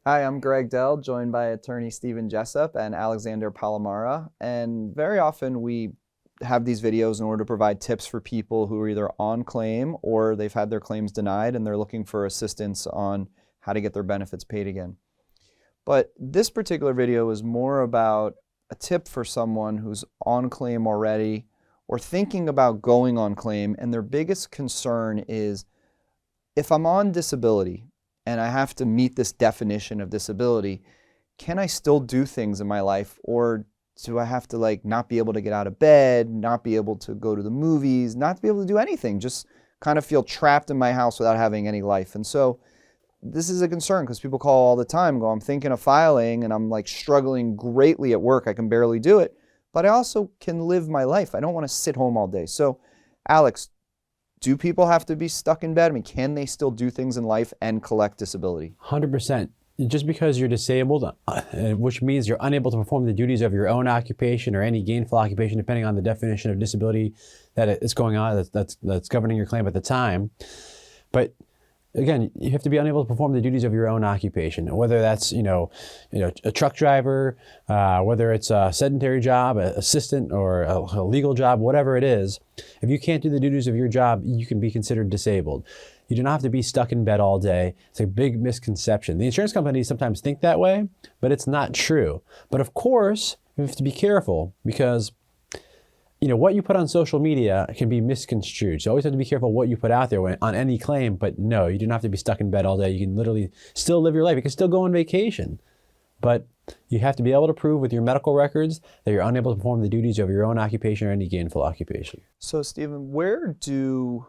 Hi, I'm Greg Dell, joined by attorney Stephen Jessup and Alexander Palomara. And very often we have these videos in order to provide tips for people who are either on claim or they've had their claims denied and they're looking for assistance on how to get their benefits paid again. But this particular video is more about a tip for someone who's on claim already or thinking about going on claim, and their biggest concern is, if I'm on disability and I have to meet this definition of disability, can I still do things in my life, or do I have to not be able to get out of bed, not be able to go to the movies, not to be able to do anything, just kind of feel trapped in my house without having any life? And so this is a concern because people call all the time, I'm thinking of filing and I'm struggling greatly at work. I can barely do it, but I also can live my life. I don't want to sit home all day. So Alex, do people have to be stuck in bed? Can they still do things in life and collect disability? 100%. Just because you're disabled, which means you're unable to perform the duties of your own occupation or any gainful occupation, depending on the definition of disability that is going on, that's governing your claim at the time. But again, you have to be unable to perform the duties of your own occupation, whether that's a truck driver, whether it's a sedentary job, an assistant, or a legal job, whatever it is. If you can't do the duties of your job, you can be considered disabled. You do not have to be stuck in bed all day. It's a big misconception. The insurance companies sometimes think that way, but it's not true. But of course, you have to be careful because what you put on social media can be misconstrued. So you always have to be careful what you put out there on any claim, but no, you do not have to be stuck in bed all day. You can literally still live your life. You can still go on vacation, but you have to be able to prove with your medical records that you're unable to perform the duties of your own occupation or any gainful occupation. So Stephen, where do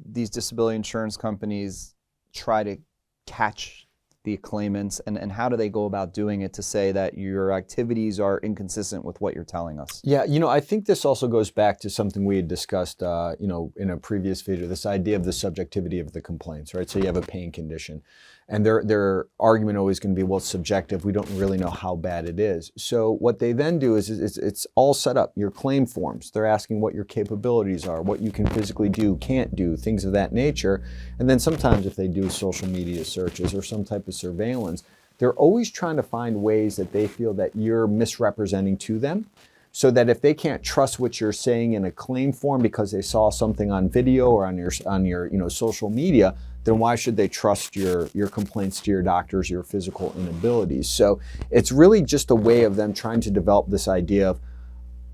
these disability insurance companies try to catch the claimants, and how do they go about doing it to say that your activities are inconsistent with what you're telling us? Yeah, I think this also goes back to something we had discussed, in a previous video, this idea of the subjectivity of the complaints, right? So you have a pain condition, and their argument always going to be, well, it's subjective. We don't really know how bad it is. So what they then do is it's all set up, your claim forms. They're asking what your capabilities are, what you can physically do, can't do, things of that nature. And then sometimes if they do social media searches or some type of surveillance, they're always trying to find ways that they feel that you're misrepresenting to them, so that if they can't trust what you're saying in a claim form because they saw something on video or on your social media, then why should they trust your complaints to your doctors, your physical inabilities? So it's really just a way of them trying to develop this idea of,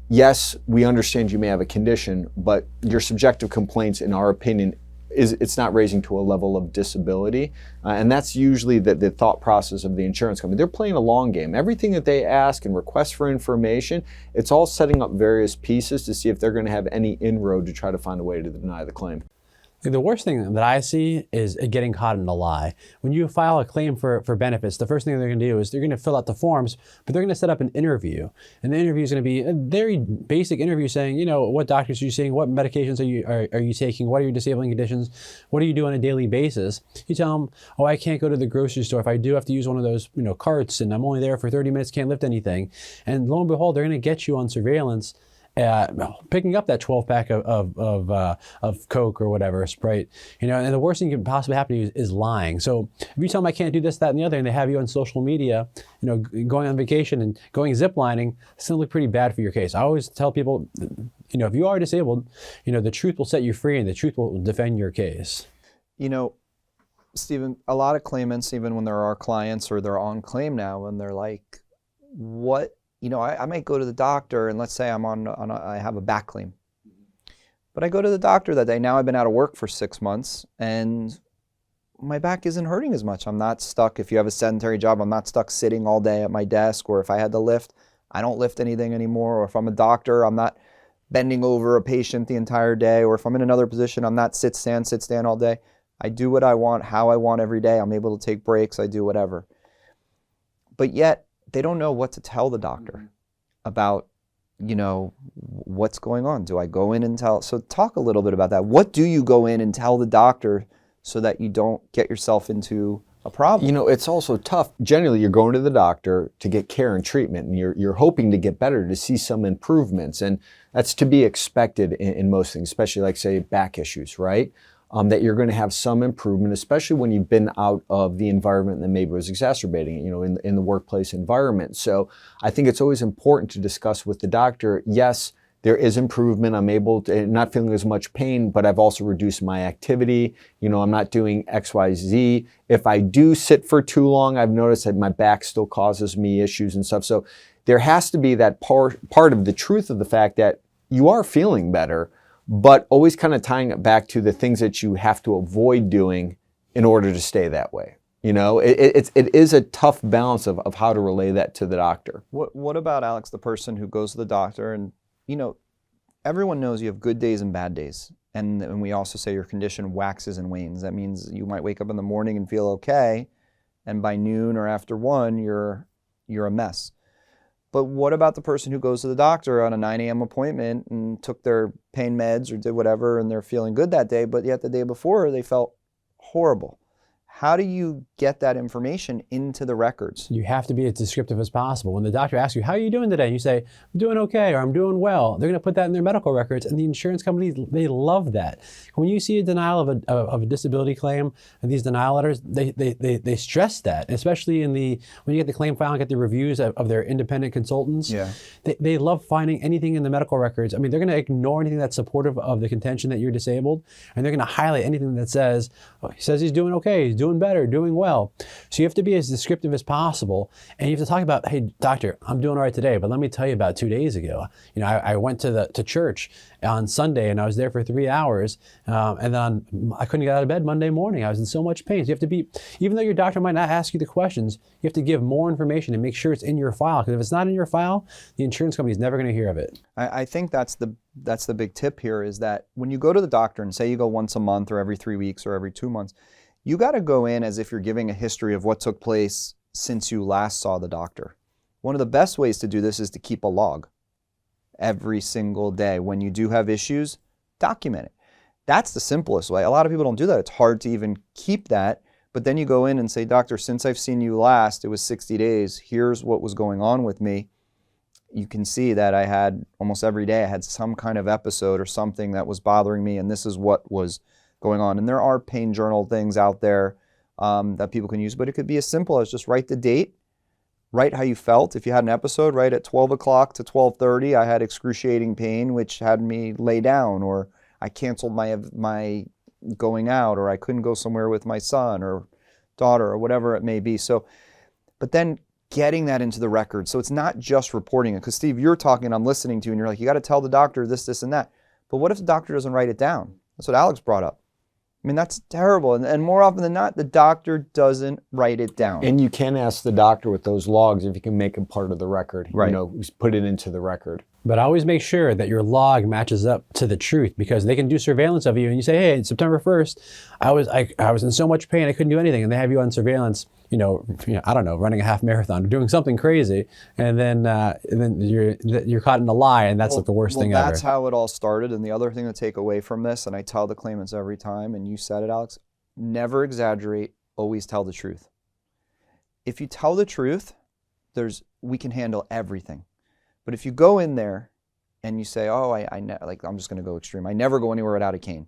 yes, we understand you may have a condition, but your subjective complaints, in our opinion, it's not raising to a level of disability. And that's usually the thought process of the insurance company. They're playing a long game. Everything that they ask and request for information, it's all setting up various pieces to see if they're going to have any inroad to try to find a way to deny the claim. The worst thing that I see is getting caught in a lie. When you file a claim for benefits, the first thing they're going to do is they're going to fill out the forms, but they're going to set up an interview. And the interview is going to be a very basic interview saying, what doctors are you seeing? What medications are you taking? What are your disabling conditions? What do you do on a daily basis? You tell them, oh, I can't go to the grocery store. If I do have to use one of those carts and I'm only there for 30 minutes, can't lift anything. And lo and behold, they're going to get you on surveillance picking up that 12-pack of Coke or whatever, Sprite, and the worst thing that could possibly happen to you is lying. So if you tell them I can't do this, that, and the other, and they have you on social media, going on vacation and going ziplining, it's going to look pretty bad for your case. I always tell people, if you are disabled, the truth will set you free and the truth will defend your case. Stephen, a lot of claimants, even when they're our clients or they're on claim now, and they're like, what? I might go to the doctor, and let's say I have a back claim. But I go to the doctor that day. Now I've been out of work for 6 months, and my back isn't hurting as much. I'm not stuck. If you have a sedentary job, I'm not stuck sitting all day at my desk, or if I had to lift, I don't lift anything anymore. Or if I'm a doctor, I'm not bending over a patient the entire day. Or if I'm in another position, I'm not sit, stand all day. I do what I want, how I want every day. I'm able to take breaks. I do whatever. But yet, they don't know what to tell the doctor about, what's going on. Do I go in and tell? So talk a little bit about that. What do you go in and tell the doctor so that you don't get yourself into a problem? It's also tough. Generally, you're going to the doctor to get care and treatment, and you're hoping to get better, to see some improvements. And that's to be expected in most things, especially say back issues, right? that you're going to have some improvement, especially when you've been out of the environment that maybe was exacerbating it, in the workplace environment. So I think it's always important to discuss with the doctor, yes, there is improvement. I'm able to, not feeling as much pain, but I've also reduced my activity. I'm not doing X, Y, Z. If I do sit for too long, I've noticed that my back still causes me issues and stuff. So there has to be that part of the truth of the fact that you are feeling better, but always kind of tying it back to the things that you have to avoid doing in order to stay that way. It is a tough balance of how to relay that to the doctor. What about, Alex, the person who goes to the doctor and, everyone knows you have good days and bad days. And we also say your condition waxes and wanes. That means you might wake up in the morning and feel okay, and by noon or after 1, you're a mess. But what about the person who goes to the doctor on a 9 a.m. appointment and took their pain meds or did whatever and they're feeling good that day, but yet the day before they felt horrible? How do you get that information into the records? You have to be as descriptive as possible. When the doctor asks you, how are you doing today? And you say, I'm doing okay, or I'm doing well. They're going to put that in their medical records, and the insurance companies, they love that. When you see a denial of a disability claim and these denial letters, they stress that, especially when you get the claim file and get the reviews of their independent consultants. Yeah. They love finding anything in the medical records. I mean, they're going to ignore anything that's supportive of the contention that you're disabled, and they're going to highlight anything that says, oh, he says he's doing okay, he's doing better, doing well. So you have to be as descriptive as possible, and you have to talk about, hey, doctor, I'm doing all right today, but let me tell you about 2 days ago. I went to church on Sunday, and I was there for 3 hours, and then I couldn't get out of bed Monday morning. I was in so much pain. So you have to be, even though your doctor might not ask you the questions, you have to give more information and make sure it's in your file, because if it's not in your file, the insurance company is never going to hear of it. I think that's the big tip here, is that when you go to the doctor, and say you go once a month or every 3 weeks or every 2 months, you got to go in as if you're giving a history of what took place since you last saw the doctor. One of the best ways to do this is to keep a log every single day. When you do have issues, document it. That's the simplest way. A lot of people don't do that. It's hard to even keep that. But then you go in and say, doctor, since I've seen you last, it was 60 days. Here's what was going on with me. You can see that I had almost every day, I had some kind of episode or something that was bothering me, and this is what was going on. And there are pain journal things out there that people can use, but it could be as simple as just write the date, write how you felt. If you had an episode, right at 12 o'clock to 12:30, I had excruciating pain, which had me lay down, or I canceled my going out, or I couldn't go somewhere with my son or daughter or whatever it may be. So, but then getting that into the record. So it's not just reporting it, because Steve, you're talking, I'm listening to you, and you're like, you got to tell the doctor this, this, and that. But what if the doctor doesn't write it down? That's what Alex brought up. I mean, that's terrible. And more often than not, the doctor doesn't write it down. And you can ask the doctor with those logs if you can make them part of the record. Right. Put it into the record. But always make sure that your log matches up to the truth, because they can do surveillance of you and you say, hey, September 1st, I was in so much pain I couldn't do anything, and they have you on surveillance, I don't know, running a half marathon or doing something crazy, and then you're caught in a lie, and that's like the worst thing ever. That's how it all started. And the other thing to take away from this, and I tell the claimants every time, and you said it, Alex, never exaggerate, always tell the truth. If you tell the truth, we can handle everything. But if you go in there and you say, oh, I'm just going to go extreme. I never go anywhere without a cane.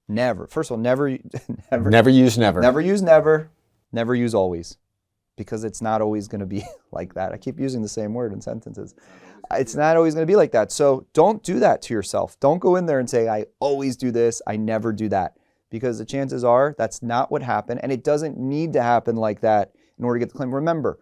Never. First of all, never use never. Never use never. Never use never. Never use always. Because it's not always going to be like that. I keep using the same word in sentences. It's not always going to be like that. So don't do that to yourself. Don't go in there and say, I always do this. I never do that. Because the chances are that's not what happened. And it doesn't need to happen like that in order to get the claim. Remember,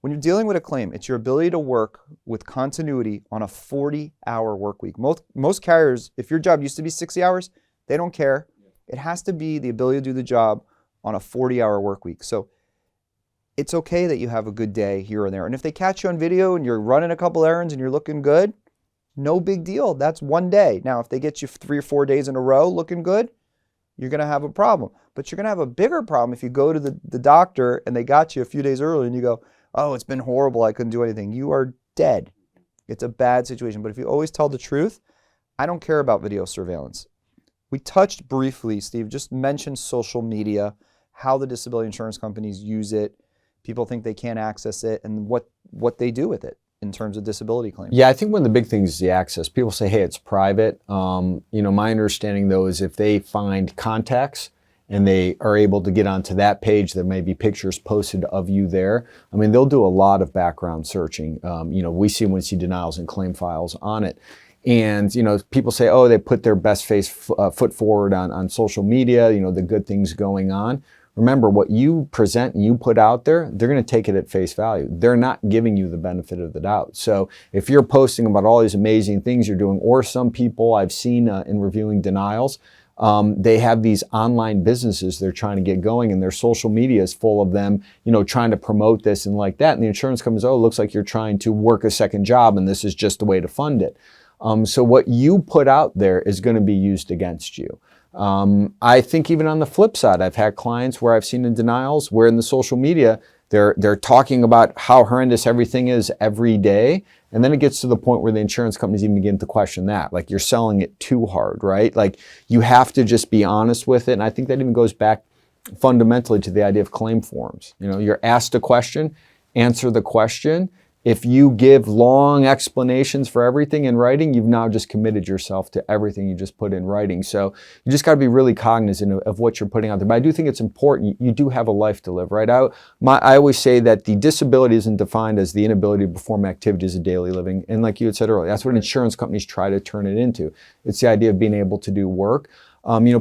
when you're dealing with a claim, it's your ability to work with continuity on a 40-hour work week. Most carriers, if your job used to be 60 hours, they don't care. It has to be the ability to do the job on a 40-hour work week. So it's okay that you have a good day here and there. And if they catch you on video and you're running a couple errands and you're looking good, no big deal. That's one day. Now, if they get you 3 or 4 days in a row looking good, you're going to have a problem. But you're going to have a bigger problem if you go to the doctor and they got you a few days earlier and you go, oh, it's been horrible, I couldn't do anything. You are dead. It's a bad situation. But if you always tell the truth, I don't care about video surveillance. We touched briefly, Steve, just mentioned social media, how the disability insurance companies use it. People think they can't access it, and what they do with it. in terms of disability claims? Yeah, I think one of the big things is the access. People say, hey, it's private. My understanding though is if they find contacts and they are able to get onto that page, there may be pictures posted of you there. I mean, they'll do a lot of background searching. We see denials and claim files on it. And, people say, oh, they put their best foot forward on social media, the good things going on. Remember, what you present and you put out there, they're going to take it at face value. They're not giving you the benefit of the doubt. So if you're posting about all these amazing things you're doing, or some people I've seen in reviewing denials, they have these online businesses they're trying to get going, and their social media is full of them, trying to promote this and like that. And the insurance company says, oh, it looks like you're trying to work a second job and this is just the way to fund it. So what you put out there is going to be used against you. I think even on the flip side, I've had clients where I've seen in denials where in the social media, they're talking about how horrendous everything is every day. And then it gets to the point where the insurance companies even begin to question that. Like, you're selling it too hard, right? Like, you have to just be honest with it. And I think that even goes back fundamentally to the idea of claim forms. You're asked a question, answer the question. If you give long explanations for everything in writing, you've now just committed yourself to everything you just put in writing. So you just got to be really cognizant of what you're putting out there. But I do think it's important. You do have a life to live, right? I always say that the disability isn't defined as the inability to perform activities of daily living. And like you had said earlier, that's what insurance companies try to turn it into. It's the idea of being able to do work.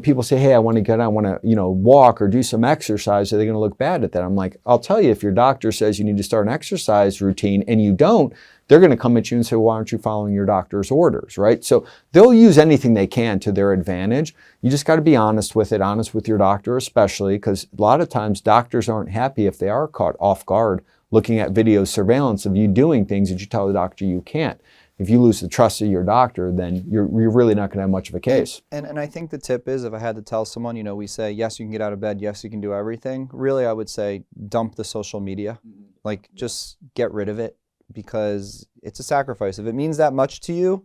People say, hey, I want to walk or do some exercise. Are they going to look bad at that? I'm like, I'll tell you, if your doctor says you need to start an exercise routine and you don't, they're going to come at you and say, why aren't you following your doctor's orders, right? So they'll use anything they can to their advantage. You just got to be honest with it, honest with your doctor especially, because a lot of times doctors aren't happy if they are caught off guard looking at video surveillance of you doing things that you tell the doctor you can't. If you lose the trust of your doctor, then you're really not going to have much of a case. And I think the tip is, if I had to tell someone, we say, yes, you can get out of bed, yes, you can do everything. Really, I would say dump the social media. Like, just get rid of it, because it's a sacrifice. If it means that much to you,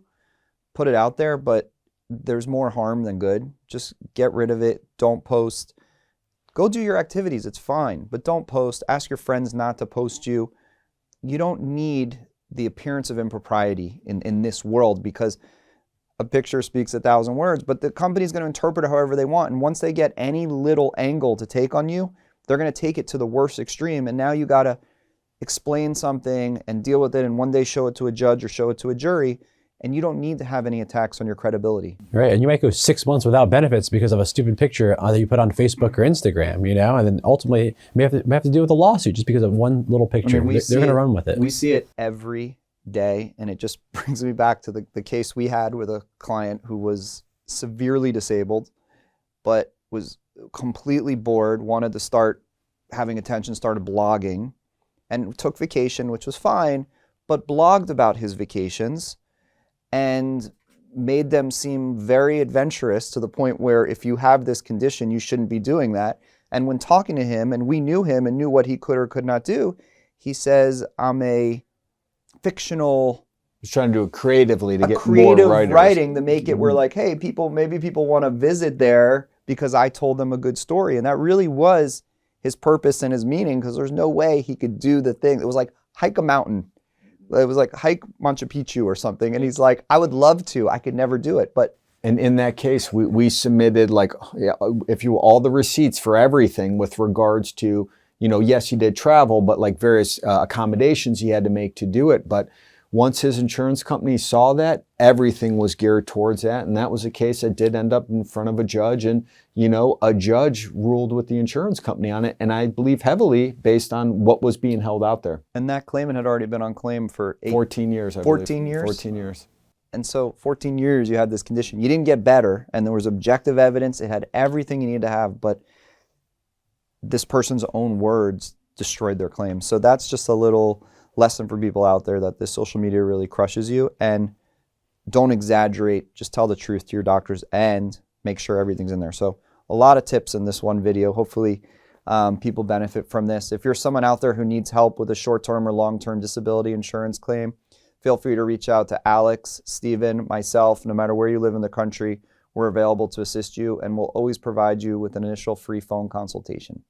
put it out there, but there's more harm than good. Just get rid of it. Don't post. Go do your activities. It's fine, but don't post. Ask your friends not to post you. You don't need the appearance of impropriety in this world, because a picture speaks 1,000 words, but the company's going to interpret it however they want. And once they get any little angle to take on you, they're going to take it to the worst extreme. And now you got to explain something and deal with it, and one day show it to a judge or show it to a jury. And you don't need to have any attacks on your credibility. Right, and you might go 6 months without benefits because of a stupid picture that you put on Facebook or Instagram, and then ultimately may have to deal with a lawsuit just because of one little picture. They're going to run with it. We see it every day, and it just brings me back to the case we had with a client who was severely disabled, but was completely bored, wanted to start having attention, started blogging, and took vacation, which was fine, but blogged about his vacations and made them seem very adventurous, to the point where if you have this condition, you shouldn't be doing that. And when talking to him, and we knew him and knew what he could or could not do, he says, I'm a fictional... He's trying to do it creatively to get creative more writers. Writing to make it where, like, hey, maybe people want to visit there because I told them a good story. And that really was his purpose and his meaning, because there's no way he could do the thing. It was like, hike a mountain. It was like hike Machu Picchu or something. And he's like, I would love to. I could never do it. But and in that case, we submitted all the receipts for everything with regards to, yes, he did travel, but like various accommodations he had to make to do it. But once his insurance company saw that, everything was geared towards that. And that was a case that did end up in front of a judge. And, a judge ruled with the insurance company on it. And I believe heavily based on what was being held out there. And that claimant had already been on claim for 14 years, I 14 believe. years? 14 years. And so 14 years you had this condition. You didn't get better, and there was objective evidence. It had everything you needed to have, but this person's own words destroyed their claim. So that's just a little lesson for people out there, that this social media really crushes you. And don't exaggerate. Just tell the truth to your doctors and make sure everything's in there. So a lot of tips in this one video. Hopefully people benefit from this. If you're someone out there who needs help with a short-term or long-term disability insurance claim, feel free to reach out to Alex, Steven, myself. No matter where you live in the country, we're available to assist you, and we'll always provide you with an initial free phone consultation.